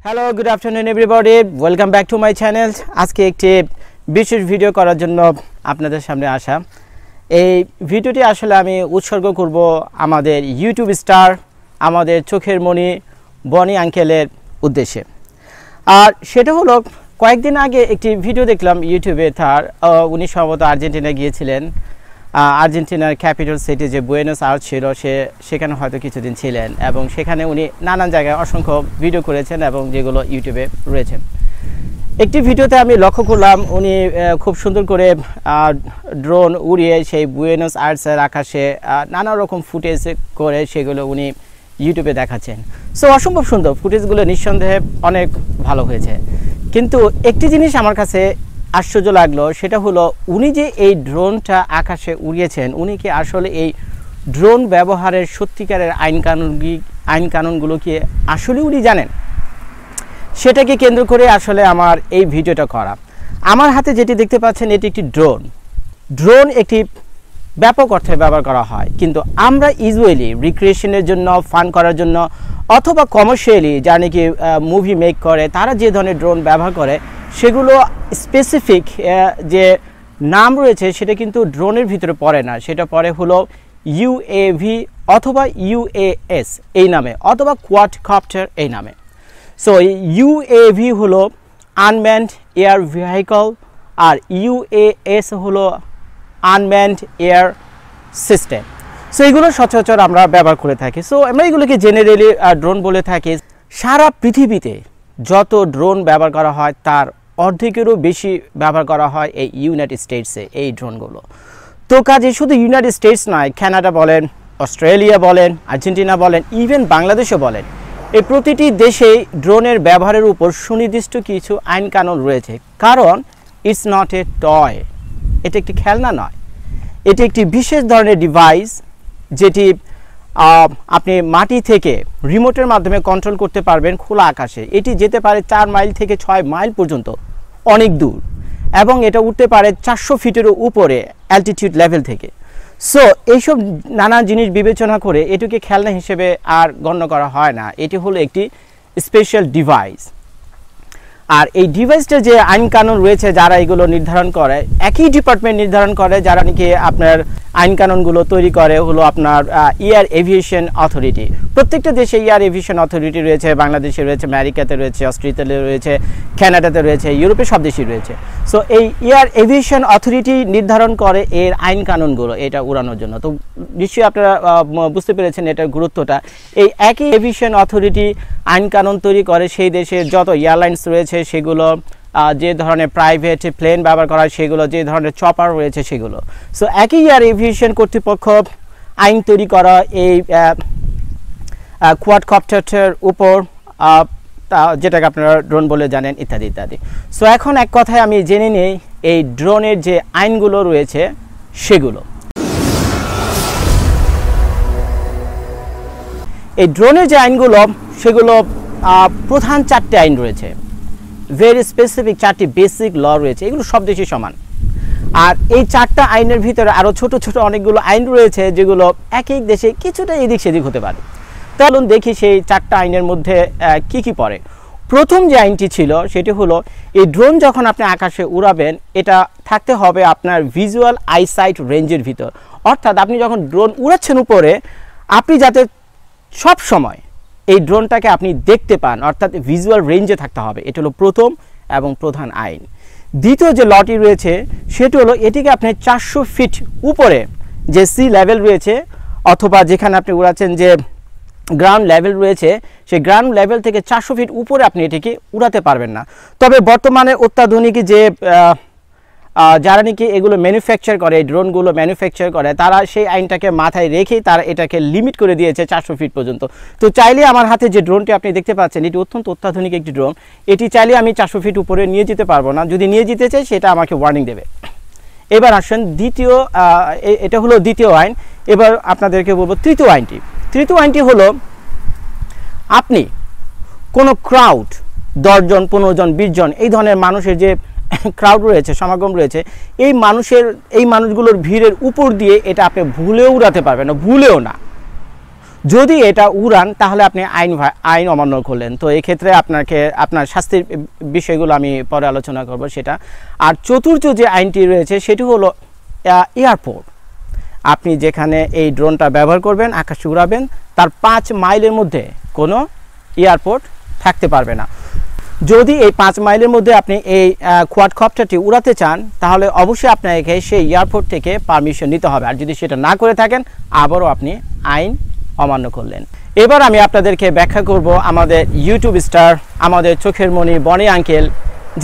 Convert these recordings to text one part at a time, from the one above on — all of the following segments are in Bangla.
Hello good afternoon everybody, welcome back to my channel. আজকে একটি বিশেষ ভিডিও করার জন্য আপনাদের সামনে আসা। এই ভিডিওটি আসলে আমি উৎসর্গ করব আমাদের ইউটিউব স্টার, আমাদের চোখের মণি বনি আঙ্কেলের উদ্দেশ্যে। আর সেটা হলো, কয়েকদিন আগে একটি ভিডিও দেখলাম ইউটিউবে। তার উনি সম্ভবত আর্জেন্টিনা গিয়েছিলেন। আর্জেন্টিনার ক্যাপিটাল সিটি যে বুয়েনোস আয়ার্স ছিল, সেখানে হয়তো কিছুদিন ছিলেন এবং সেখানে উনি নানান জায়গায় অসংখ্য ভিডিও করেছেন এবং যেগুলো ইউটিউবে রয়েছে। একটি ভিডিওতে আমি লক্ষ্য করলাম উনি খুব সুন্দর করে ড্রোন উড়িয়ে সেই বুয়েনোস আয়ার্সের আকাশে নানা রকম ফুটেজ করে সেগুলো উনি ইউটিউবে দেখাচ্ছেন। সো অসম্ভব সুন্দর ফুটেজগুলো, নিঃসন্দেহে অনেক ভালো হয়েছে। কিন্তু একটি জিনিস আমার কাছে আশ্চর্য লাগলো, সেটা হলো উনি যে এই ড্রোনটা আকাশে উড়িয়েছেন, উনি কি আসলে এই ড্রোন ব্যবহারের সত্যিকারের আইন কানুনগুলো কি আসলে উনি জানেন? সেটাকে কেন্দ্র করে আসলে আমার এই ভিডিওটা করা। আমার হাতে যেটি দেখতে পাচ্ছেন, এটি একটি ড্রোন একটি ব্যাপক অর্থে ব্যবহার করা হয়, কিন্তু আমরা ইউজুয়ালি রিক্রিয়েশনের জন্য, ফান করার জন্য অথবা কমার্শিয়ালি যারা নাকি মুভি মেক করে, তারা যে ধরনের ড্রোন ব্যবহার করে সেগুলো স্পেসিফিক যে নাম রয়েছে সেটা কিন্তু ড্রোনের ভিতরে পড়ে না। সেটা পড়ে হলো ইউএভি অথবা ইউএএস এই নামে, অথবা কোয়াডকপ্টার এই নামে। সো ইউএভি হলো আনম্যানড এয়ার ভেহিকল, আর ইউএএস হলো আনম্যানড এয়ার সিস্টেম। সো এইগুলো সচরাচর আমরা ব্যবহার করে থাকি। সো আমরা এগুলোকে জেনারেলি ড্রোন বলে থাকি। সারা পৃথিবীতে যত ড্রোন ব্যবহার করা হয় তার অর্ধেকেরও বেশি ব্যবহার করা হয় এই ইউনাইটেড স্টেটসে এই ড্রোনগুলো। তো কাজে শুধু ইউনাইটেড স্টেটস নয়, কানাডা বলেন, অস্ট্রেলিয়া বলেন, আর্জেন্টিনা বলেন, ইভেন বাংলাদেশও বলেন, এই প্রতিটি দেশেই ড্রোনের ব্যবহারের উপর সুনির্দিষ্ট কিছু আইন কানুন রয়েছে। কারণ ইটস নট এ টয়, এটা একটি খেলনা নয়, এটি একটি বিশেষ ধরনের ডিভাইস যেটি আপনি মাটি থেকে রিমোটের মাধ্যমে কন্ট্রোল করতে পারবেন খোলা আকাশে। এটি যেতে পারে 4 মাইল থেকে 6 মাইল পর্যন্ত, অনেক দূর, এবং এটা উঠতে পারে 400 ফিটেরও উপরে অ্যালটিটিউড লেভেল থেকে। সো এইসব নানা জিনিস বিবেচনা করে এটিকে খেলনা হিসেবে আর গণ্য করা হয় না, এটি হলো একটি স্পেশাল ডিভাইস। আর এই ডিভাইসটা যে আইন কানুন রয়েছে যারা এগুলো নির্ধারণ করে, একই ডিপার্টমেন্ট নির্ধারণ করে যারা নাকি আপনার আইন কানুনগুলো তৈরি করে, হলো আপনার এয়ার এভিয়েশন অথরিটি। প্রত্যেকটা দেশে এয়ার এভিয়েশন অথরিটি রয়েছে, বাংলাদেশে রয়েছে, আমেরিকাতে রয়েছে, অস্ট্রেলিয়াতে রয়েছে, কানাডাতে রয়েছে, ইউরোপের সব দেশই রয়েছে। সো এই এয়ার এভিয়েশন অথরিটি নির্ধারণ করে এর আইন কানুনগুলো এটা উড়ানোর জন্য। তো নিশ্চয়ই আপনারা বুঝতে পেরেছেন এটার গুরুত্বটা। এই একই এভিয়েশন অথরিটি আইন কানুন তৈরি করে সেই দেশের যত এয়ারলাইন্স রয়েছে সেগুলো, যে ধরনের প্রাইভেট প্লেন ব্যবহার করা হয় সেগুলো, যে ধরনের চপার রয়েছে সেগুলো। সো একই এয়ার এভিয়েশন কর্তৃপক্ষ আইন তৈরি করা এই কোয়াডকপ্টারের উপর, যেটাকে আপনারা ড্রোন বলে জানেন, ইত্যাদি ইত্যাদি। সো এখন এক কথায় আমি জেনে নিই এই ড্রোনের যে আইনগুলো রয়েছে সেগুলো। এই ড্রোনের যে আইনগুলো সেগুলো প্রধান 4টে আইন রয়েছে, ভেরি স্পেসিফিক 4টি বেসিক ল রয়েছে। এগুলো সব দেশে সমান। আর এই 4টা আইনের ভিতরে আরও ছোট ছোট অনেকগুলো আইন রয়েছে যেগুলো এক এক দেশে কিছুটা এদিক সেদিক হতে পারে। চলুন দেখি সেই 4টা আইনের মধ্যে কি কি পড়ে। প্রথম যে আইনটি ছিল সেটি হলো, এই ড্রোন যখন আপনি আকাশে উড়াবেন এটা থাকতে হবে আপনার ভিজুয়াল আইসাইট রেঞ্জের ভিতর। অর্থাৎ আপনি যখন ড্রোন উড়াচ্ছেন উপরে, আপনি যাতে সব সময় এই ড্রোনটাকে আপনি দেখতে পান, অর্থাৎ ভিজুয়াল রেঞ্জে থাকতে হবে। এটা হলো প্রথম এবং প্রধান আইন। দ্বিতীয় যে লটি রয়েছে সেটি হলো, এটিকে আপনি 400 ফিট উপরে যে সি লেভেল রয়েছে, অথবা যেখানে আপনি উড়াচ্ছেন যে গ্রাউন্ড লেভেল রয়েছে, সেই গ্রাউন্ড লেভেল থেকে 400 ফিট উপরে আপনি এটিকে উড়াতে পারবেন না। তবে বর্তমানে অত্যাধুনিক যে যারা নাকি এগুলো ম্যানুফ্যাকচার করে, ড্রোনগুলো ম্যানুফ্যাকচার করে, তারা সেই আইনটাকে মাথায় রেখেই তারা এটাকে লিমিট করে দিয়েছে 400 ফিট পর্যন্ত। তো চাইলে আমার হাতে যে ড্রোনটি আপনি দেখতে পাচ্ছেন, এটি অত্যন্ত অত্যাধুনিক একটি ড্রোন। এটি চাইলে আমি 400 ফিট উপরে নিয়ে যেতে পারবো না। যদি নিয়ে যেতে চাই সেটা আমাকে ওয়ার্নিং দেবে। এবার আসেন দ্বিতীয়, এটা হলো দ্বিতীয় আইন। এবার আপনাদেরকে বলবো তৃতীয় আইনটি। তৃতীয় আইনটি হলো, আপনি কোনো ক্রাউড 10 জন, 15 জন, 20 জন এই ধরনের মানুষের যে ক্রাউড রয়েছে, সমাগম রয়েছে, এই মানুষগুলোর ভিড়ের উপর দিয়ে এটা আপনি ভুলেও উড়াতে পারবেন না, ভুলেও না। যদি এটা উড়ান তাহলে আপনি আইন অমান্য করলেন। তো এই ক্ষেত্রে আপনার শাস্তির বিষয়গুলো আমি পরে আলোচনা করব সেটা। আর চতুর্থ যে আইনটি রয়েছে সেটি হলো এয়ারপোর্ট। আপনি যেখানে এই ড্রোনটা ব্যবহার করবেন, আকাশে উড়াবেন, তার 5 মাইলের মধ্যে কোনো এয়ারপোর্ট থাকতে পারবে না। যদি এই 5 মাইলের মধ্যে আপনি এই কোয়াডকপ্টারটি উড়াতে চান তাহলে অবশ্যই আপনাকে সেই এয়ারপোর্ট থেকে পারমিশন নিতে হবে। আর যদি সেটা না করে থাকেন আবারও আপনি আইন অমান্য করলেন। এবার আমি আপনাদেরকে ব্যাখ্যা করব আমাদের ইউটিউব স্টার, আমাদের চোখের মণি বনি আঙ্কেল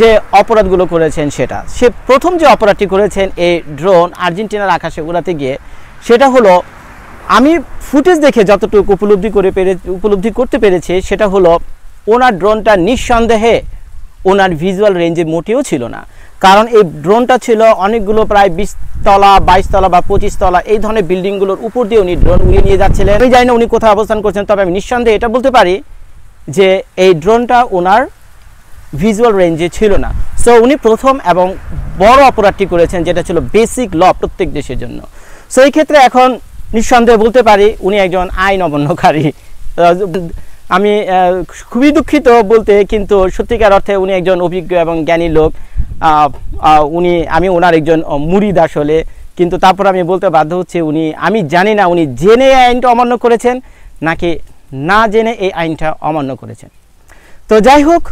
যে অপরাধগুলো করেছেন সেটা। সে প্রথম যে অপরাধটি করেছেন এই ড্রোন আর্জেন্টিনার আকাশে উড়াতে গিয়ে, সেটা হলো আমি ফুটেজ দেখে যতটুকু উপলব্ধি করতে পেরেছি সেটা হলো ওনার ড্রোনটা নিঃসন্দেহে ওনার ভিজুয়াল রেঞ্জে মোটেও ছিল না। কারণ এই ড্রোনটা ছিল অনেকগুলো প্রায় 20 তলা 22 তলা বা 25 তলা এই ধরনের বিল্ডিংগুলোর উপর দিয়ে উনি ড্রোন উড়িয়ে নিয়ে যাচ্ছিলেন। আমি জানি না উনি কোথায় অবস্থান করছেন, তবে আমি নিঃসন্দেহে এটা বলতে পারি যে এই ড্রোনটা ওনার ভিজুয়াল রেঞ্জে ছিল না। সো উনি প্রথম এবং বড় অপরাধটি করেছেন, যেটা ছিল বেসিক ল প্রত্যেক দেশের জন্য। সো এই ক্ষেত্রে এখন নিঃসন্দেহে বলতে পারি উনি একজন আইন অমান্যকারী। আমি খুবই দুঃখিত বলতে, কিন্তু সত্যিকার অর্থে উনি একজন অভিজ্ঞ এবং জ্ঞানী লোক। আমি ওনার একজন মুরিদ আসলে, কিন্তু তারপর আমি বলতে বাধ্য হচ্ছি আমি জানি না উনি জেনে এই আইনটা অমান্য করেছেন নাকি না জেনে এই আইনটা অমান্য করেছেন। তো যাই হোক,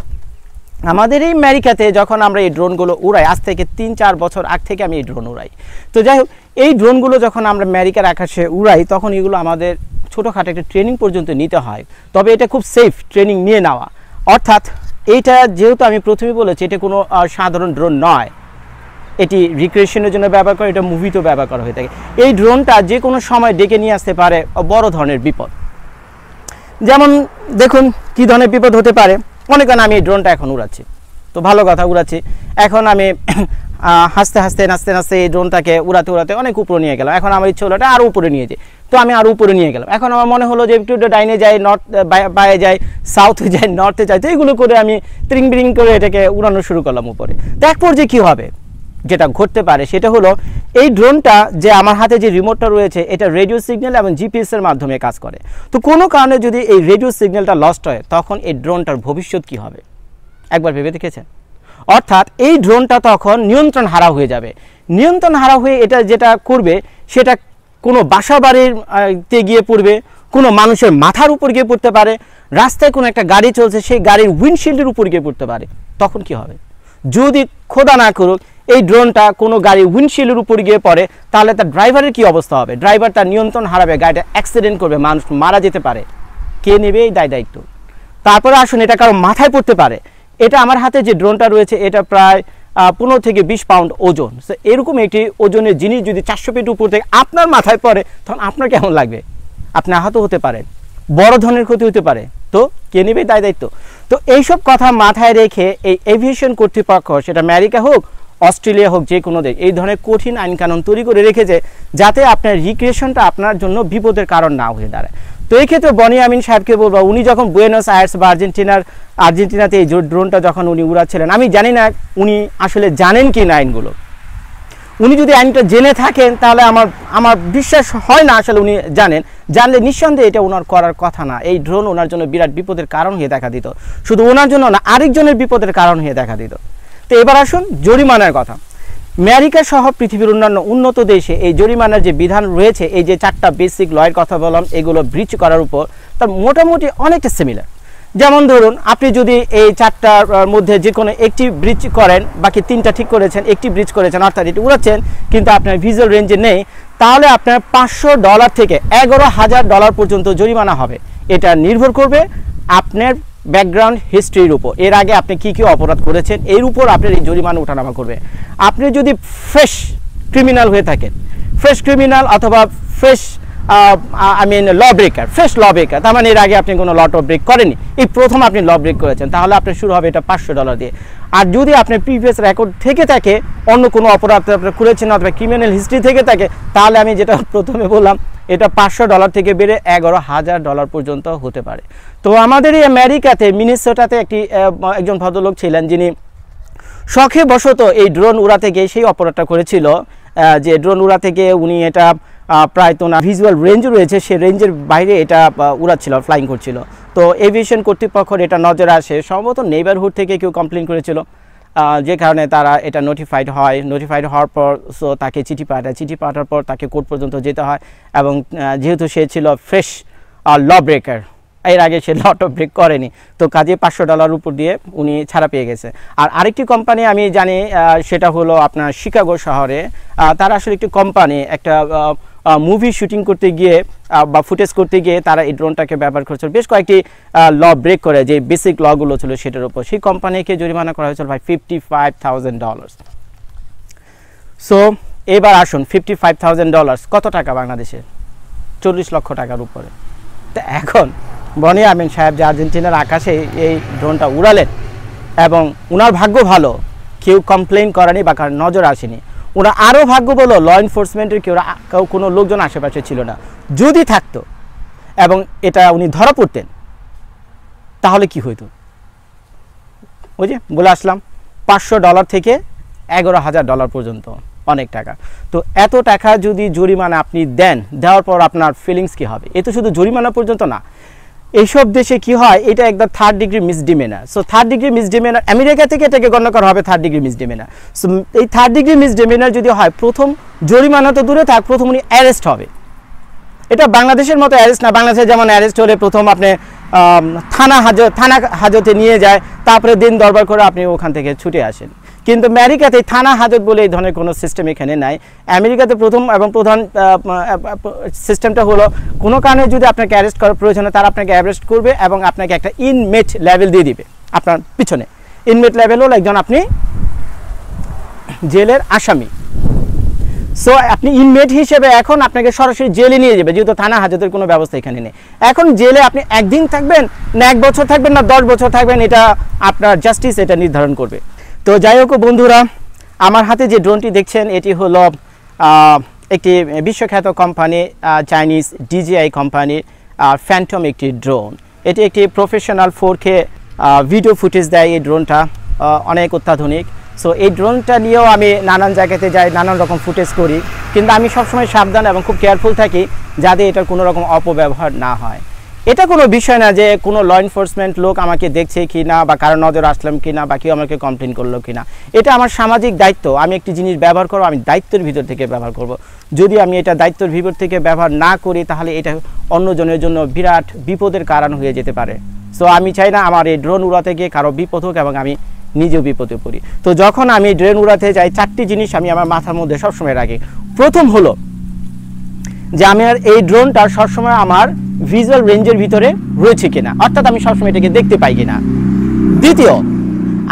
আমাদের এই আমেরিকাতে যখন আমরা এই ড্রোনগুলো উড়াই, আজ থেকে 3-4 বছর আগ থেকে আমি এই ড্রোন উড়াই। তো যাই হোক, এই ড্রোনগুলো যখন আমরা আমেরিকার আকাশে উড়াই তখন এগুলো আমাদের ছোটোখাটো একটা ট্রেনিং পর্যন্ত নিতে হয়। তবে এটা খুব সেফ ট্রেনিং নিয়ে নেওয়া। অর্থাৎ এইটা যেহেতু আমি প্রথমেই বলেছি এটা কোনো সাধারণ ড্রোন নয়, এটি রিক্রিয়েশনের জন্য ব্যবহার করে, এটা মুভিতেও ব্যবহার করা হয়ে থাকে। এই ড্রোনটা যে কোনো সময় ডেকে নিয়ে আসতে পারে বড় ধরনের বিপদ। যেমন দেখুন কী ধরনের বিপদ হতে পারে। মনে করেন আমি এই ড্রোনটা এখন উড়াচ্ছি, তো ভালো কথা উড়াচ্ছি, এখন আমি হাসতে নাচতে এই ড্রোনটাকে উড়াতে অনেক উপরে নিয়ে গেলাম। এখন আমার ইচ্ছে হলো এটা আরও উপরে নিয়ে যাই, তো আমি আরও উপরে নিয়ে গেলাম। এখন আমার মনে হলো যে একটু ডাইনে যাই, বাইরে যাই, সাউথে যাই, নর্থে যাই, তো এগুলো করে আমি ত্রিং বিরিং করে এটাকে উড়ানো শুরু করলাম উপরে। তো এক পর্যায়ে কী হবে, যেটা ঘটতে পারে সেটা হলো এই ড্রোনটা যে আমার হাতে যে রিমোটটা রয়েছে এটা রেডিও সিগন্যাল এবং জিপিএসের মাধ্যমে কাজ করে। তো কোনো কারণে যদি এই রেডিও সিগন্যালটা লস্ট হয় তখন এই ড্রোনটার ভবিষ্যৎ কী হবে একবার ভেবে দেখেছেন? অর্থাৎ এই ড্রোনটা তখন নিয়ন্ত্রণ হারা হয়ে যাবে। নিয়ন্ত্রণ হারা হয়ে এটা যেটা করবে সেটা কোনো বাসা বাড়িতে গিয়ে পড়বে, কোনো মানুষের মাথার উপর গিয়ে পড়তে পারে, রাস্তায় কোনো একটা গাড়ি চলছে সেই গাড়ির উইন্ডশিল্ডের উপর গিয়ে পড়তে পারে। তখন কি হবে? যদি খোদা না করুক এই ড্রোনটা কোনো গাড়ির উইন্ডশিল্ডের উপর গিয়ে পড়ে তাহলে তার ড্রাইভারের কী অবস্থা হবে? ড্রাইভার তার নিয়ন্ত্রণ হারাবে, গাড়িটা অ্যাক্সিডেন্ট করবে, মানুষ মারা যেতে পারে। কে নেবে এই দায়িত্ব? তারপরে আসুন, এটা কারো মাথায় পড়তে পারে। এটা আমার হাতে যে ড্রোনটা রয়েছে এটা প্রায় 15 থেকে 20 পাউন্ড ওজন। সো এরকম একটি ওজনের জিনিস যদি 400 ফিট উপর থেকে আপনার মাথায় পড়ে তখন আপনার কেমন লাগবে? আপনি আহত হতে পারেন, বড় ধরনের ক্ষতি হতে পারে। তো কে নেবে দায়িত্ব? তো এইসব কথা মাথায় রেখে এই এভিয়েশন কর্তৃপক্ষ, সেটা আমেরিকা হোক অস্ট্রেলিয়া হোক যে কোনো দেশ, এই ধরনের কঠিন আইনকানুন তৈরি করে রেখেছে যাতে আপনার রিক্রিয়েশনটা আপনার জন্য বিপদের কারণ না হয়ে দাঁড়ায়। তো এই ক্ষেত্রে বনি আমিন সাহেবকে বলবো, উনি যখন বুয়েনোস আয়ার্স বা আর্জেন্টিনাতে এই ড্রোনটা যখন উনি উড়াচ্ছিলেন, আমি জানি না উনি আসলে জানেন কি না আইনগুলো। উনি যদি আইনটা জেনে থাকেন তাহলে আমার বিশ্বাস হয় না আসলে উনি জানেন। জানলে নিঃসন্দেহে এটা ওনার করার কথা না। এই ড্রোন ওনার জন্য বিরাট বিপদের কারণ হয়ে দেখা দিত, শুধু ওনার জন্য না আরেকজনের বিপদের কারণ হয়ে দেখা দিত। তো এবার আসুন জরিমানার কথা। আমেরিকা সহ পৃথিবীর অন্যান্য উন্নত দেশে এই জরিমানার যে বিধান রয়েছে, এই যে 4টা বেসিক লয়ের কথা বললাম, এগুলো ব্রিচ করার উপর তার মোটামুটি অনেকটা সিমিলার। যেমন ধরুন আপনি যদি এই 4টার মধ্যে যে কোনো একটি ব্রিচ করেন, বাকি 3টা ঠিক করেছেন, একটি ব্রিচ করেছেন অর্থাৎ এটি উড়াচ্ছেন কিন্তু আপনার ভিজুয়াল রেঞ্জে নেই, তাহলে আপনার $500 থেকে $11,000 পর্যন্ত জরিমানা হবে। এটা নির্ভর করবে আপনার ব্যাকগ্রাউন্ড হিস্ট্রির উপর, এর আগে আপনি কি কি অপরাধ করেছেন এর উপর আপনার এই জরিমানা ওঠানামা করবে। আপনি যদি ফ্রেশ ক্রিমিনাল হয়ে থাকেন, ফ্রেশ ক্রিমিনাল অথবা ফ্রেশ ল ব্রেকার, ফ্রেশ ল ব্রেকার, তার মানে এর আগে আপনি কোনো ল ব্রেক করেনি, এই প্রথম আপনি ল ব্রেক করেছেন, তাহলে আপনার শুরু হবে এটা $500 দিয়ে। আর যদি আপনার প্রিভিয়াস রেকর্ড থেকে থাকে, অন্য কোনো অপরাধ আপনার করেছেন অথবা ক্রিমিনাল হিস্ট্রি থেকে থাকে, তাহলে আমি যেটা প্রথমে বললাম এটা $500 থেকে বেড়ে $11,000 পর্যন্ত হতে পারে। তো আমাদের এই আমেরিকাতে মিনেসোটাতে একজন ভদ্রলোক ছিলেন যিনি শখে বশত এই ড্রোন উড়াতে গিয়ে সেই অপরাধটা করেছিল, যে ড্রোন উড়াতে গিয়ে উনি এটা প্রায় তো না ভিজুয়াল রেঞ্জ রয়েছে, সেই রেঞ্জের বাইরে এটা উড়াচ্ছিল, ফ্লাইং করছিল। তো এভিয়েশন কর্তৃপক্ষের এটা নজরে আসে, সম্ভবত নেইবারহুড থেকে কেউ কমপ্লেন করেছিল, যে কারণে তারা এটা নোটিফাইড হওয়ার পর সো তাকে চিঠি পাঠার পর তাকে কোর্ট পর্যন্ত যেতে হয়। এবং যেহেতু সে ছিল ফ্রেশ ল ব্রেকার, এর আগে সে লট অফ ব্রেক করেনি, তো কাজে $500 উপর দিয়ে উনি ছাড়া পেয়ে গেছে। আর আরেকটি কোম্পানি আমি জানি, সেটা হলো আপনার শিকাগো শহরে, তারা আসলে একটি কোম্পানি একটা মুভি শুটিং করতে গিয়ে বা ফুটেজ করতে গিয়ে তারা এই ড্রোনটাকে ব্যবহার করেছিল, বেশ কয়েকটি ল ব্রেক করে, যে বেসিক লগুলো ছিল সেটার উপর। সেই কোম্পানিকে জরিমানা করা হয়েছিল ভাই $55,000। সো এবার আসুন, $55,000 কত টাকা বাংলাদেশে? 40 লক্ষ টাকার উপরে। তো এখন বনি আমিন সাহেব যে আর্জেন্টিনার আকাশে এই ড্রোনটা উড়ালেন, এবং ওনার ভাগ্য ভালো কেউ কমপ্লেন করেনি বা কারণ নজর আসেনি। ওরা আরও ভাগ্য বলো ল এনফোর্সমেন্টের কেউ কোনো লোকজন আশেপাশে ছিল না। যদি থাকতো এবং এটা উনি ধরা পড়তেন, তাহলে কি হইতো? ওই যে বলে আসলাম, $500 থেকে $11,000 পর্যন্ত, অনেক টাকা। তো এত টাকা যদি জরিমানা আপনি দেওয়ার পর আপনার ফিলিংস কী হবে? এ তো শুধু জরিমানা পর্যন্ত না, এইসব দেশে কি হয়, এটা একদম 3rd degree misdemeanor. So 3rd degree misdemeanor America থেকে এটাকে গণ্য করা হবে 3rd ডিগ্রি মিসডিমেনার। সো এই 3rd ডিগ্রি মিসডিমেনার যদি হয়, প্রথম জরিমানা তো দূরে থাক, প্রথম উনি অ্যারেস্ট হবে। এটা বাংলাদেশের মতো অ্যারেস্ট না। বাংলাদেশে যেমন অ্যারেস্ট হলে প্রথম আপনি থানা হাজতে নিয়ে যায়, তারপরে দিন দরবার করে আপনি ওখান থেকে ছুটে আসেন। কিন্তু আমেরিকাতে থানা হাজত বলে এই ধরনের কোনো সিস্টেম এখানে নাই। আমেরিকাতে প্রথম এবং প্রধান সিস্টেমটা হলো, কোনো কারণে যদি আপনাকে অ্যারেস্ট করার প্রয়োজন হয়, তারা আপনাকে অ্যারেস্ট করবে এবং আপনাকে একটা ইনমেট লেভেল দিয়ে দিবে আপনার পিছনে। ইনমেট লেভেল হলো একজন আপনি জেলের আসামি। সো আপনি ইনমেট হিসেবে এখন আপনাকে সরাসরি জেলে নিয়ে যাবে, যেহেতু থানা হাজতের কোনো ব্যবস্থা এখানে নেই। এখন জেলে আপনি 1 দিন থাকবেন না 1 বছর থাকবেন না 10 বছর থাকবেন, এটা আপনার জাস্টিস এটা নির্ধারণ করবে। তো যাই হোক বন্ধুরা, আমার হাতে যে ড্রোনটি দেখছেন, এটি হলো একটি বিশ্বখ্যাত কোম্পানি, চাইনিজ DJI কোম্পানির ফ্যান্টম একটি ড্রোন। এটি একটি প্রফেশনাল 4K ভিডিও ফুটেজ দেয় এই ড্রোনটা, অনেক অত্যাধুনিক। সো এই ড্রোনটা নিয়েও আমি নানান জায়গাতে যাই, নানান রকম ফুটেজ করি, কিন্তু আমি সবসময় সাবধান এবং খুব কেয়ারফুল থাকি যাতে এটার কোনো রকম অপব্যবহার না হয়। এটা কোনো বিষয় না যে কোনো ল এনফোর্সমেন্ট লোক আমাকে দেখছে কি না, বা কারো নজর আসলাম কি না, বা কেউ আমাকে কমপ্লেন করলো কি না। এটা আমার সামাজিক দায়িত্ব। আমি একটি জিনিস ব্যবহার করবো, আমি দায়িত্বের ভিতর থেকে ব্যবহার করব। যদি আমি এটা দায়িত্বের ভিতর থেকে ব্যবহার না করি, তাহলে এটা অন্যজনের জন্য বিরাট বিপদের কারণ হয়ে যেতে পারে। সো আমি চাই না আমার এই ড্রোন উড়াতে গিয়ে কারো বিপদ হোক এবং আমি নিজেও বিপদে পড়ি। তো যখন আমি ড্রোন উড়াতে যাই, 4টি জিনিস আমি আমার মাথার মধ্যে সবসময় রাখি। প্রথম হলো যে আমার এই ড্রোনটা সবসময় আমার ভিজুয়াল রেঞ্জের ভিতরে রয়েছে কিনা, অর্থাৎ আমি সবসময় এটাকে দেখতে পাই কিনা। দ্বিতীয়,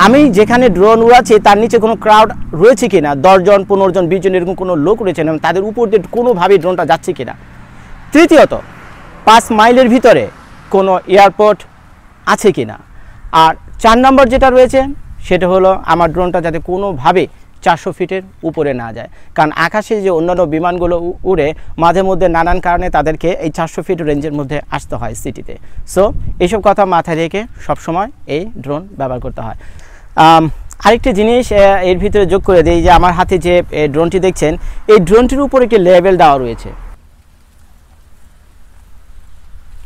আমি যেখানে ড্রোন উড়াচ্ছি তার নিচে কোনো ক্রাউড রয়েছে কিনা, 10 জন 15 জন 20 জন এরকম কোনো লোক রয়েছে না, তাদের উপর দিয়ে কোনোভাবেই ড্রোনটা যাচ্ছে কিনা। তৃতীয়ত, 5 মাইলের ভিতরে কোনো এয়ারপোর্ট আছে কিনা। আর 4 নম্বর যেটা রয়েছে সেটা হলো আমার ড্রোনটা যাতে কোনোভাবে 400 ফিটের উপরে না যায়, কারণ আকাশে যে অন্যান্য বিমানগুলো উড়ে মাঝে মধ্যে নানান কারণে তাদেরকে এই 400 ফিট রেঞ্জের মধ্যে আসতে হয় সিটিতে। সো এইসব কথা মাথায় রেখে সবসময় এই ড্রোন ব্যবহার করতে হয়। আরেকটি জিনিস এর ভিতরে যোগ করে দিই, যে আমার হাতে যে ড্রোনটি দেখছেন, এই ড্রোনটির উপর একটি লেবেল দেওয়া রয়েছে,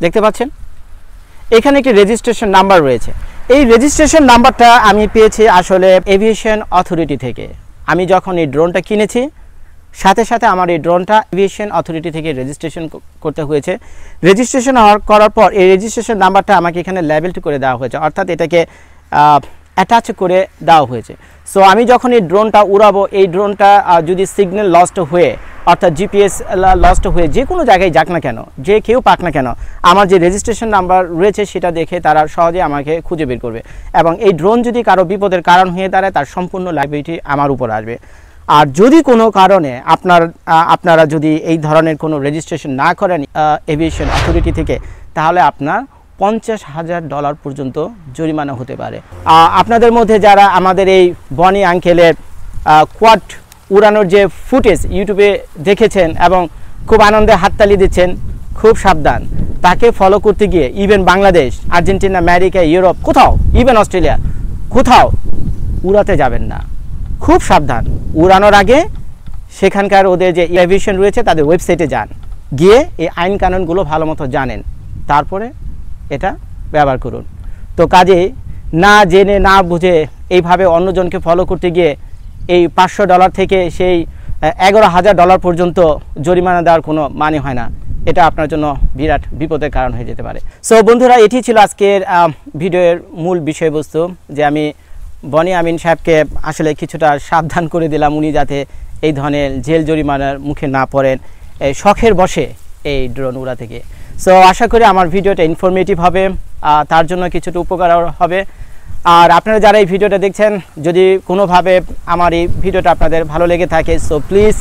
দেখতে পাচ্ছেন? এখানে একটি রেজিস্ট্রেশন নাম্বার রয়েছে। এই রেজিস্ট্রেশন নাম্বারটা আমি পেয়েছি আসলে এভিয়েশন অথরিটি থেকে। আমি যখন এই ড্রোনটা কিনেছি, সাথে সাথে আমার এই ড্রোনটা এভিয়েশন অথরিটি থেকে রেজিস্ট্রেশন করতে হয়েছে। রেজিস্ট্রেশন করার পর এই রেজিস্ট্রেশন নাম্বারটা আমাকে এখানে লেবেলটি করে দেওয়া হয়েছে, অর্থাৎ এটাকে অ্যাটাচ করে দেওয়া হয়েছে। সো আমি যখন এই ড্রোনটা উড়াবো, এই ড্রোনটা যদি সিগন্যাল লস্ট হয়ে, অর্থাৎ জিপিএস লস্ট হয়ে যে কোনো জায়গায় যাক না কেন, যে কেউ পাক না কেন, আমার যে রেজিস্ট্রেশন নাম্বার রয়েছে সেটা দেখে তারা সহজে আমাকে খুঁজে বের করবে। এবং এই ড্রোন যদি কারো বিপদের কারণ হয়ে দাঁড়ায়, তার সম্পূর্ণ লাইবিলিটি আমার উপর আসবে। আর যদি কোনো কারণে আপনারা যদি এই ধরনের কোনো রেজিস্ট্রেশন না করেন এভিয়েশন অথরিটি থেকে, তাহলে আপনার $50,000 পর্যন্ত জরিমানা হতে পারে। আপনাদের মধ্যে যারা আমাদের এই বনি আঙ্কেলের কোয়াড উড়ানোর যে ফুটেজ ইউটিউবে দেখেছেন এবং খুব আনন্দে হাততালি দিচ্ছেন, খুব সাবধান। তাকে ফলো করতে গিয়ে even Bangladesh, Argentina, America, Europe, কোথাও, ইভেন অস্ট্রেলিয়া, কোথাও উড়াতে যাবেন না। খুব সাবধান। উড়ানোর আগে সেখানকার ওদের যে এভিয়েশন রয়েছে তাদের ওয়েবসাইটে যান, গিয়ে এই আইন কানুনগুলো ভালো মতো জানেন, তারপরে এটা ব্যবহার করুন। তো কাজে না জেনে না বুঝে এইভাবে অন্যজনকে ফলো করতে গিয়ে এই $500 থেকে সেই $11,000 পর্যন্ত জরিমানা দেওয়ার কোনো মানে হয় না। এটা আপনার জন্য বিরাট বিপদের কারণ হয়ে যেতে পারে। সো বন্ধুরা, এটি ছিল আজকের ভিডিওর মূল বিষয়বস্তু, যে আমি বনি আমিন সাহেবকে আসলে কিছুটা সাবধান করে দিলাম, উনি যাতে এই ধরনের জেল জরিমানার মুখে না পড়েন এই শখের বসে এই ড্রোন উড়া থেকে। সো আশা করি আমার ভিডিওটা ইনফরমেটিভ হবে, তার জন্য কিছুটা উপকার হবে। আর আপনারা যারা এই ভিডিওটা দেখছেন, যদি কোনোভাবে আমার এই ভিডিওটা আপনাদের ভালো লেগে থাকে, সো প্লিজ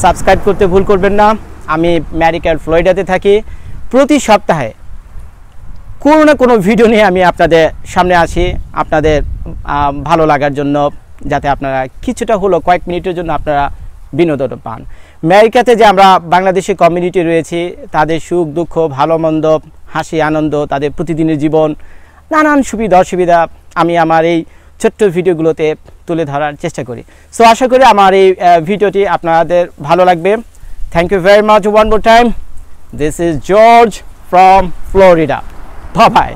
সাবস্ক্রাইব করতে ভুল করবেন না। আমি আমেরিকার ফ্লোরিডাতে থাকি। প্রতি সপ্তাহে কোনো না কোনো ভিডিও নিয়ে আমি আপনাদের সামনে আসি, আপনাদের ভালো লাগার জন্য, যাতে আপনারা কিছুটা হলো কয়েক মিনিটের জন্য আপনারা বিনোদন পান। আমেরিকাতে যে আমরা বাংলাদেশি কমিউনিটি রয়েছি, তাদের সুখ দুঃখ ভালো মন্দ হাসি আনন্দ, তাদের প্রতিদিনের জীবন, নানান সুবিধা অসুবিধা আমি আমার এই ছোট্ট ভিডিওগুলোতে তুলে ধরার চেষ্টা করি। সো আশা করি আমার এই ভিডিওটি আপনাদের ভালো লাগবে। Thank you very much one more time. This is George from Florida. Bye by.